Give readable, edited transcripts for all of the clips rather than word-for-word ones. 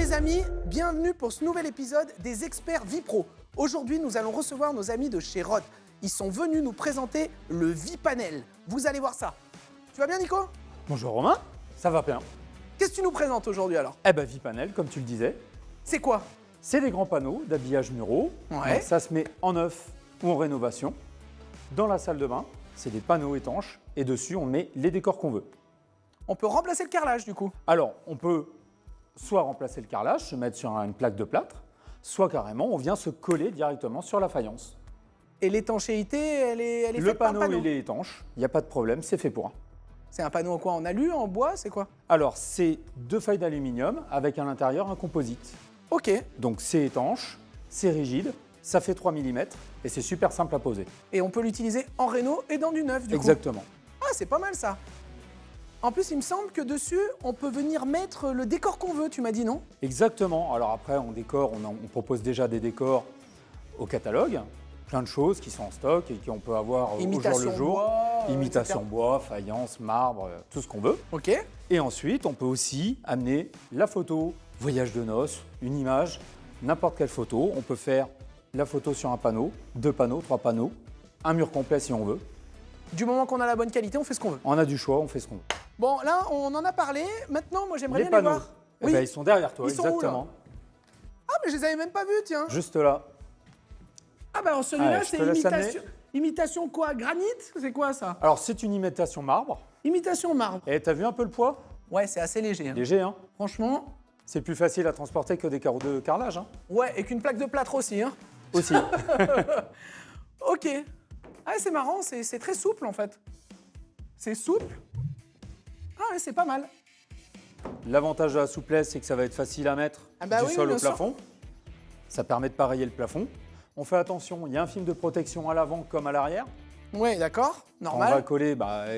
les amis, bienvenue pour ce nouvel épisode des experts Vipro. Aujourd'hui, nous allons recevoir nos amis de chez Rode. Ils sont venus nous présenter le Vipanel. Vous allez voir ça. Tu vas bien, Nico? Bonjour Romain, ça va bien. Qu'est-ce que tu nous présentes aujourd'hui alors? Eh ben Vipanel, comme tu le disais, C'est quoi? c'est des grands panneaux d'habillage muraux. Ouais. Donc, ça se met en neuf ou en rénovation. Dans la salle de bain, c'est des panneaux étanches et dessus on met les décors qu'on veut. On peut remplacer le carrelage du coup. Alors on peut soit remplacer le carrelage, se mettre sur une plaque de plâtre, soit carrément on vient se coller directement sur la faïence. Et l'étanchéité, elle est Le faite par le panneau panneau. il est étanche, il n'y a pas de problème, c'est fait pour. C'est un panneau en quoi? En alu, en bois, c'est quoi? Alors c'est 2 feuilles d'aluminium avec à l'intérieur un composite. Ok. Donc c'est étanche, c'est rigide, ça fait 3 mm et c'est super simple à poser. Et on peut l'utiliser en réno et dans du neuf du coup. Exactement. Ah, c'est pas mal ça. En plus, il me semble que dessus, on peut venir mettre le décor qu'on veut, tu m'as dit non? Exactement. Alors après, on décore, on propose déjà des décors au catalogue, plein de choses qui sont en stock et qu'on peut avoir au jour Imitation le jour. bois, Imitation etc. bois, faïence, marbre, tout ce qu'on veut. Ok. Et ensuite, on peut aussi amener la photo, voyage de noces, une image, n'importe quelle photo. On peut faire la photo sur un panneau, 2 panneaux, 3 panneaux, un mur complet si on veut. Du moment qu'on a la bonne qualité, on fait ce qu'on veut. On a du choix, on fait ce qu'on veut. Bon, là, on en a parlé. Maintenant, moi, j'aimerais Les bien les panneaux, voir. eh Oui. ben, ils sont derrière toi, Ils sont où, là? exactement. Ah, mais je les avais même pas vus, tiens. Juste là. Ah, bah, alors, celui-là, Ouais, je c'est te laisse imitation. Imitation quoi? Granit? C'est quoi ça? Alors, c'est une imitation marbre. Imitation marbre. Et t'as vu un peu le poids? Ouais, c'est assez léger. Hein. Léger, hein? Franchement. C'est plus facile à transporter que des carreaux de carrelage, hein? Ouais, et qu'une plaque de plâtre aussi. Hein. Aussi. Ok. Ah, c'est marrant, c'est très souple en fait. C'est souple. Ah, ouais, c'est pas mal. L'avantage de la souplesse, c'est que ça va être facile à mettre Ah bah du oui, sol bien au sûr. plafond. Ça permet de pareiller le plafond. On fait attention, il y a un film de protection à l'avant comme à l'arrière. Ouais, d'accord. Quand on Normal. va coller,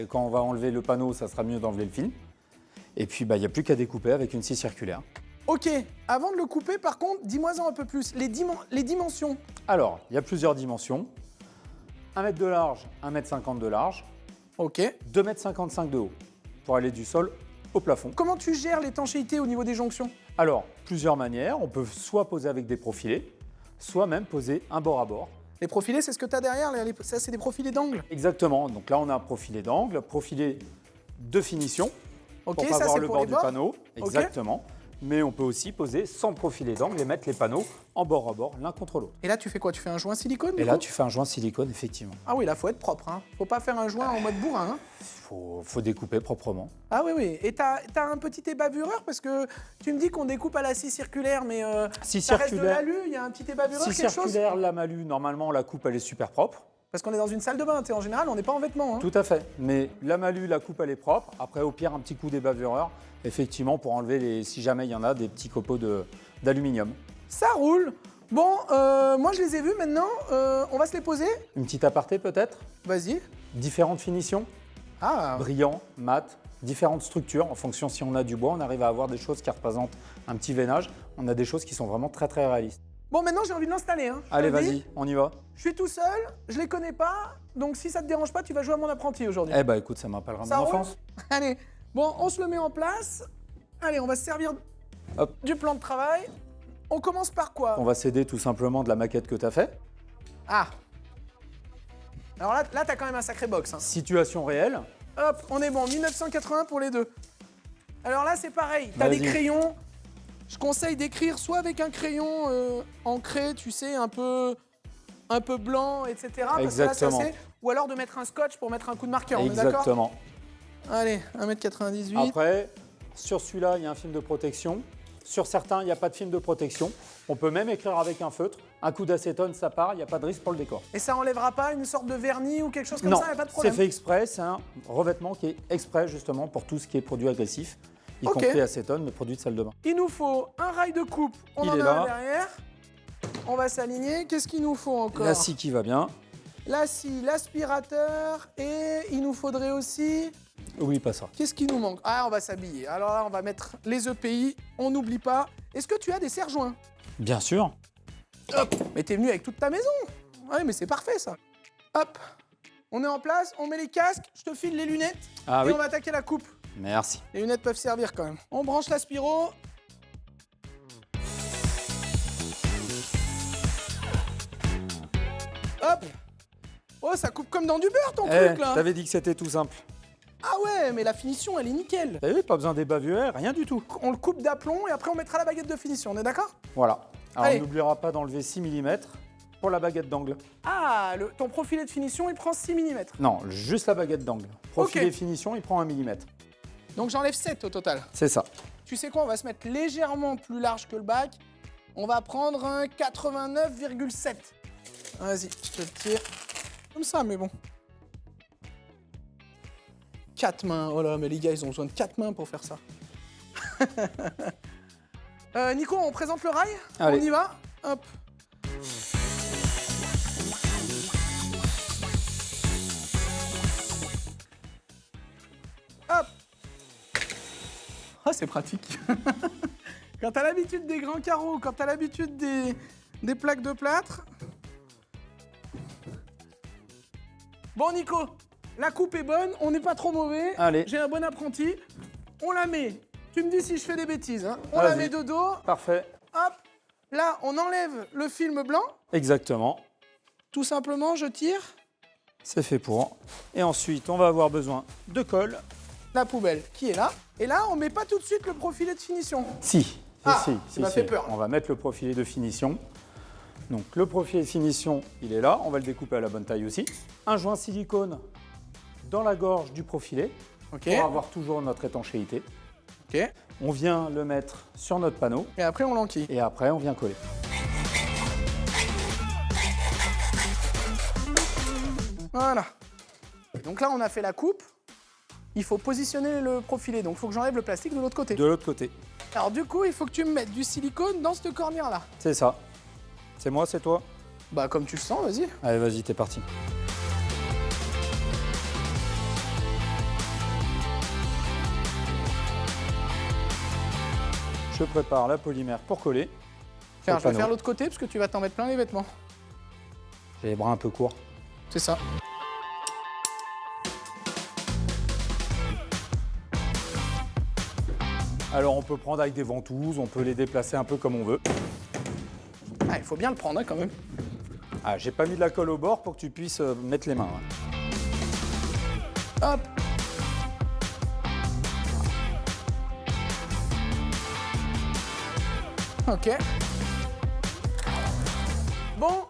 quand on va enlever le panneau, ça sera mieux d'enlever le film. Et puis, il n'y a plus qu'à découper avec une scie circulaire. Ok, avant de le couper, par contre, dis-moi-en un peu plus. Les dimensions. Alors, il y a plusieurs dimensions. 1 mètre de large, 1,50 m de large, Ok. 2,55 m de haut, pour aller du sol au plafond. Comment tu gères l'étanchéité au niveau des jonctions? Alors, plusieurs manières. On peut soit poser avec des profilés, soit même poser un bord à bord. Les profilés, c'est ce que tu as derrière. Ça, c'est des profilés d'angle. Exactement. Donc là, on a un profilé d'angle, profilé de finition, Ok, pour pas ça, voir c'est le pour bord les du bords. panneau. Ok. Exactement. Mais on peut aussi poser sans profilé d'angle et mettre les panneaux en bord à bord, l'un contre l'autre. Et là, tu fais quoi? Tu fais un joint silicone Et du là, coup tu fais un joint silicone, effectivement. Ah oui, là, faut être propre. Hein. Faut pas faire un joint en mode bourrin. Hein. Faut découper proprement. Ah oui, oui. Et t'as un petit ébavureur parce que tu me dis qu'on découpe à la scie circulaire, mais Scie ça reste de circulaire. l'alu, il y a un petit ébavureur, Si quelque chose? circulaire, la malu, normalement, la coupe, elle est super propre. Parce qu'on est dans une salle de bain, en général, on n'est pas en vêtements. Hein. Tout à fait. Mais la malu, la coupe, elle est propre. Après, au pire, un petit coup d'ébavureur, effectivement, pour enlever, si jamais il y en a, des petits copeaux d'aluminium. Ça roule. Bon, moi je les ai vus maintenant, on va se les poser. Une petite aparté, peut-être. Vas-y. Différentes finitions, Ah, brillant, mat, différentes structures. En fonction, si on a du bois, on arrive à avoir des choses qui représentent un petit veinage. On a des choses qui sont vraiment très, très réalistes. bon, maintenant j'ai envie de l'installer. Hein. Je Allez, te le dis. vas-y, on y va. Je suis tout seul, je les connais pas, donc si ça te dérange pas, tu vas jouer à mon apprenti aujourd'hui. Eh ben, écoute, ça m'appellera Ça mon roule enfance. Allez, bon, on se le met en place. Allez, on va se servir Hop. du plan de travail. On commence par quoi? On va s'aider tout simplement de la maquette que tu as fait. Ah. Alors là t'as quand même un sacré box. Hein. Situation réelle. Hop, on est bon, 1980 pour les deux. Alors là, c'est pareil, t'as des Vas-y. crayons. Je conseille d'écrire soit avec un crayon ancré, tu sais, un peu blanc, etc. parce que là, Exactement. c'est assez. Ou alors de mettre un scotch pour mettre un coup de marqueur, on est d'accord? Exactement. Allez, 1,98 m. Après, sur celui-là, il y a un film de protection. Sur certains, il n'y a pas de film de protection. On peut même écrire avec un feutre. Un coup d'acétone, ça part, il n'y a pas de risque pour le décor. Et ça enlèvera pas une sorte de vernis ou quelque chose comme Non, ça, y a pas de c'est problème. fait exprès. C'est un revêtement qui est exprès justement pour tout ce qui est produit agressif, y Ok. compris acétone, mais produit de salle de bain. Il nous faut un rail de coupe, on Il en est a là. un derrière. On va s'aligner. Qu'est-ce qu'il nous faut encore? La scie qui va bien. La scie, l'aspirateur et il nous faudrait aussi... Oublie pas ça. Qu'est-ce qui nous manque? Ah, on va s'habiller. Alors là, on va mettre les EPI, on n'oublie pas. Est-ce que tu as des serre-joints? Bien sûr. Hop. Mais t'es venu avec toute ta maison. Ouais, mais c'est parfait ça. Hop. On est en place, on met les casques, je te file les lunettes Ah et oui. on va attaquer la coupe. Merci. Les lunettes peuvent servir quand même. On branche l'aspiro. Oh, ça coupe comme dans du beurre ton Eh, truc là. t'avais dit que c'était tout simple. Ah ouais, mais la finition, elle est nickel. T'as vu, pas besoin des bavures, rien du tout. On le coupe d'aplomb et après on mettra la baguette de finition, on est d'accord? Voilà. Alors Allez. on n'oubliera pas d'enlever 6 mm pour la baguette d'angle. Ah, ton profilé de finition, il prend 6 mm. Non, juste la baguette d'angle. Profilé Ok. finition, il prend 1 mm. Donc j'enlève 7 au total. C'est ça. Tu sais quoi, on va se mettre légèrement plus large que le bac. On va prendre un 89,7. Vas-y, je te le tire. Comme ça, mais bon. 4 mains. Oh là, mais les gars, ils ont besoin de 4 mains pour faire ça. Nico, on présente le rail? Allez. On y va? Hop. Hop. Ah, c'est pratique. Quand t'as l'habitude des grands carreaux, quand t'as l'habitude des plaques de plâtre. Bon, Nico, la coupe est bonne, on n'est pas trop mauvais. Allez. J'ai un bon apprenti. On la met. Tu me dis si je fais des bêtises. Hein. On la Vas-y. met de dos. Parfait. Hop. Là, on enlève le film blanc. Exactement. Tout simplement, je tire C'est fait pour. Et ensuite, on va avoir besoin de colle. la poubelle qui est là. Et là, on met pas tout de suite le profilé de finition. Si. Ah, si, ça m'a fait peur. On va mettre le profilé de finition. Donc le profilé de finition, il est là. On va le découper à la bonne taille aussi. Un joint silicone dans la gorge du profilé Ok. pour avoir toujours notre étanchéité. Ok. On vient le mettre sur notre panneau Et après, on l'enquille. et après, on vient coller. Voilà. Donc là, on a fait la coupe. Il faut positionner le profilé. Donc, il faut que j'enlève le plastique de l'autre côté. De l'autre côté. Alors, du coup, il faut que tu me mettes du silicone dans cette cornière-là. C'est ça. C'est moi, c'est toi? Bah, comme tu le sens, vas-y. Allez, vas-y, t'es parti. Je prépare la polymère pour coller. Tiens, Sur je vais le panneau. faire l'autre côté parce que tu vas t'en mettre plein les vêtements. J'ai les bras un peu courts. C'est ça. Alors on peut prendre avec des ventouses, on peut les déplacer un peu comme on veut. Ah, il faut bien le prendre, hein, quand même. Ah, j'ai pas mis de la colle au bord pour que tu puisses mettre les mains. hein. Hop. Ok. Bon,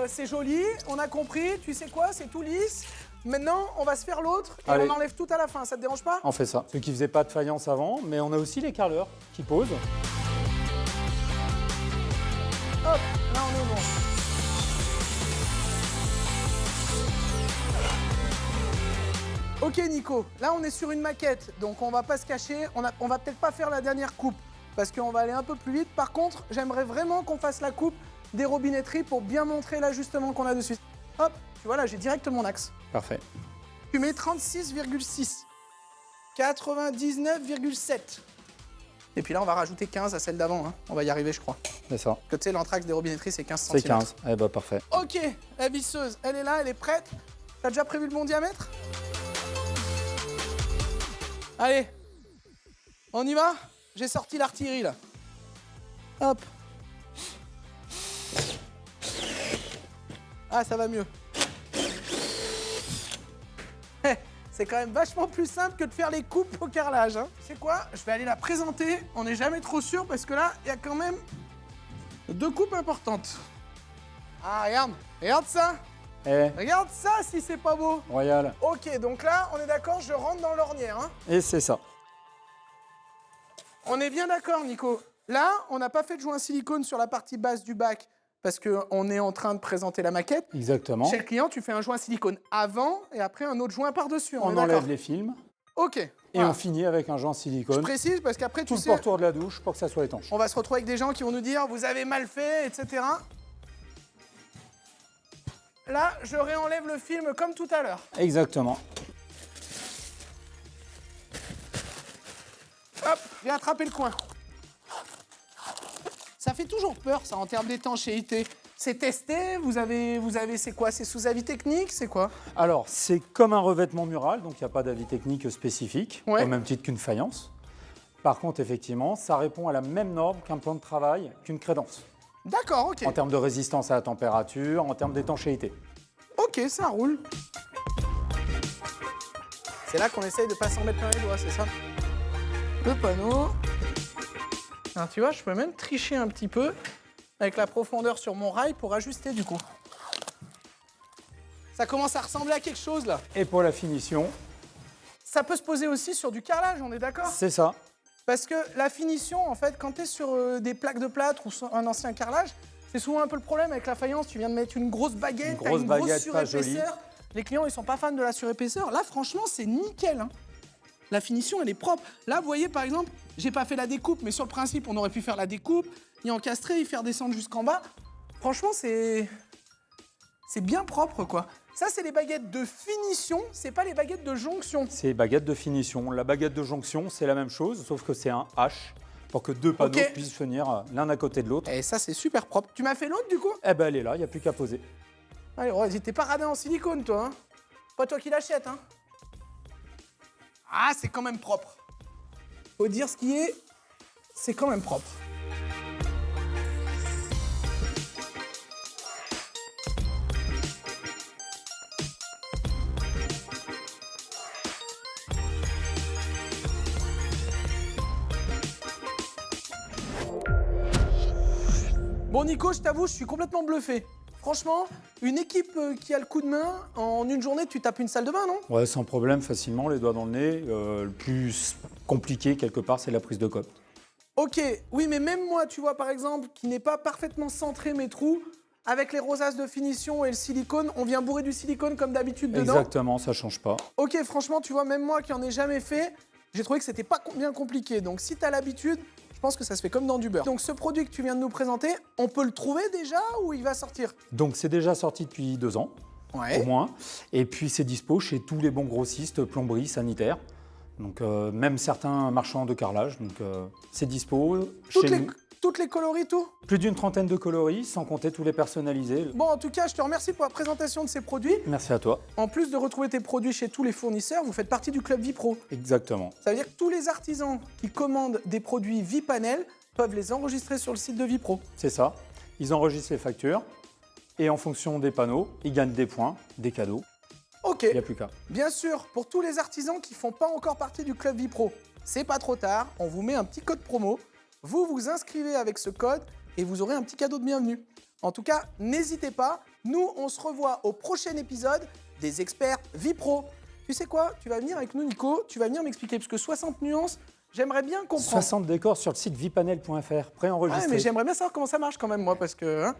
c'est joli, on a compris. Tu sais quoi, c'est tout lisse. Maintenant, on va se faire l'autre et Allez. on enlève tout à la fin. Ça te dérange pas? On fait ça. Ceux qui faisaient pas de faïence avant, mais on a aussi les carreleurs qui posent. Hop, là on est bon. Ok Nico, là on est sur une maquette, donc on va pas se cacher, on va peut-être pas faire la dernière coupe, parce qu'on va aller un peu plus vite. Par contre, j'aimerais vraiment qu'on fasse la coupe des robinetteries pour bien montrer l'ajustement qu'on a dessus. Hop, tu vois là j'ai direct mon axe. Parfait. Tu mets 36,6, 99,7. Et puis là on va rajouter 15 à celle d'avant, hein. On va y arriver je crois. C'est ça. Que tu sais, l'entraxe des robinetteries c'est 15 C'est cm. 15. Eh ben parfait. Ok, la visseuse, elle est là, elle est prête. T'as déjà prévu le bon diamètre? Allez, on y va? J'ai sorti l'artillerie là. Hop. Ah, ça va mieux. C'est quand même vachement plus simple que de faire les coupes au carrelage. Hein. Tu sais quoi? Je vais aller la présenter. On n'est jamais trop sûr parce que là, il y a quand même 2 coupes importantes. Ah, regarde. Regarde ça. Eh, Regarde ça si c'est pas beau. royal. Ok, donc là, on est d'accord, je rentre dans l'ornière. Hein. Et c'est ça. On est bien d'accord, Nico. Là, on n'a pas fait de joint silicone sur la partie basse du bac parce qu'on est en train de présenter la maquette. Exactement. Chez le client, tu fais un joint silicone avant et après un autre joint par-dessus. On est d'accord? enlève les films Ok. et voilà. on finit avec un joint Je silicone. précise parce qu'après, tu Tout le sais, pourtour de la douche pour que ça soit étanche. on va se retrouver avec des gens qui vont nous dire « vous avez mal fait », etc. Là, je réenlève le film comme tout à l'heure. Exactement. Hop, viens attraper le coin. Ça fait toujours peur, ça, en termes d'étanchéité. C'est testé, vous avez c'est quoi? C'est sous avis technique, c'est quoi? Alors, c'est comme un revêtement mural, donc il n'y a pas d'avis technique spécifique, Ouais. au même titre qu'une faïence. Par contre, effectivement, ça répond à la même norme qu'un plan de travail, qu'une crédence, D'accord, ok. en termes de résistance à la température, en termes d'étanchéité. Ok, Ok, ça roule. C'est là qu'on essaye de pas s'en mettre plein les doigts, c'est ça? Le panneau. Alors, tu vois, je peux même tricher un petit peu avec la profondeur sur mon rail pour ajuster du coup. Ça commence à ressembler à quelque chose là. Et pour la finition, Ça peut se poser aussi sur du carrelage, on est d'accord? c'est ça. Parce que la finition, en fait, quand tu es sur des plaques de plâtre ou sur un ancien carrelage, c'est souvent un peu le problème avec la faïence. Tu viens de mettre une grosse baguette, t'as une grosse surépaisseur. Les clients, ils sont pas fans de la surépaisseur. Là, franchement, c'est nickel, hein. La finition, elle est propre. Là, vous voyez, par exemple, j'ai pas fait la découpe, mais sur le principe, on aurait pu faire la découpe, y encastrer, y faire descendre jusqu'en bas. Franchement, c'est bien propre, quoi. Ça, c'est les baguettes de finition, c'est pas les baguettes de jonction. C'est baguette de finition. La baguette de jonction, c'est la même chose, sauf que c'est un H pour que deux panneaux Ok. puissent venir l'un à côté de l'autre. Et ça, c'est super propre. Tu m'as fait l'autre, du coup? Eh ben, elle est là, il n'y a plus qu'à poser. Allez, ouais, t'es pas radin en silicone, toi, hein? Pas toi qui l'achètes, hein? Ah, c'est quand même propre. Faut dire ce qui est, c'est quand même propre. Bon, Nico, je t'avoue, je suis complètement bluffé. Franchement, une équipe qui a le coup de main, en une journée, tu tapes une salle de bain, non? Ouais, sans problème, facilement, les doigts dans le nez. Le plus compliqué, quelque part, c'est la prise de cote. Ok, oui, mais même moi, tu vois, par exemple, qui n'ai pas parfaitement centré mes trous, avec les rosaces de finition et le silicone, on vient bourrer du silicone comme d'habitude dedans. Exactement, ça change pas. Ok, franchement, tu vois, même moi qui en ai jamais fait, j'ai trouvé que c'était pas bien compliqué. Donc, si t'as l'habitude, je pense que ça se fait comme dans du beurre. Donc, ce produit que tu viens de nous présenter, on peut le trouver déjà ou il va sortir? Donc, c'est déjà sorti depuis 2 ans, Ouais. au moins. Et puis, c'est dispo chez tous les bons grossistes, plomberies, sanitaires. Donc, même certains marchands de carrelage. Donc, c'est dispo chez nous. Toutes les coloris, tout? Plus d'une trentaine de coloris, sans compter tous les personnalisés. Bon, en tout cas, je te remercie pour la présentation de ces produits. Merci à toi. En plus de retrouver tes produits chez tous les fournisseurs, vous faites partie du club Vipro. Exactement. Ça veut dire que tous les artisans qui commandent des produits Vipanel peuvent les enregistrer sur le site de Vipro. C'est ça. Ils enregistrent les factures. Et en fonction des panneaux, ils gagnent des points, des cadeaux. Ok. Il n'y a plus qu'à. Bien sûr, pour tous les artisans qui font pas encore partie du club Vipro, c'est pas trop tard, on vous met un petit code promo. Vous vous inscrivez avec ce code et vous aurez un petit cadeau de bienvenue. En tout cas, n'hésitez pas, nous on se revoit au prochain épisode des experts Vipro. Tu sais quoi? Tu vas venir avec nous, Nico, tu vas venir m'expliquer, parce que 60 nuances, j'aimerais bien comprendre. 60 décors sur le site vipanel.fr, préenregistré. Ouais, mais j'aimerais bien savoir comment ça marche quand même, moi, parce que... hein.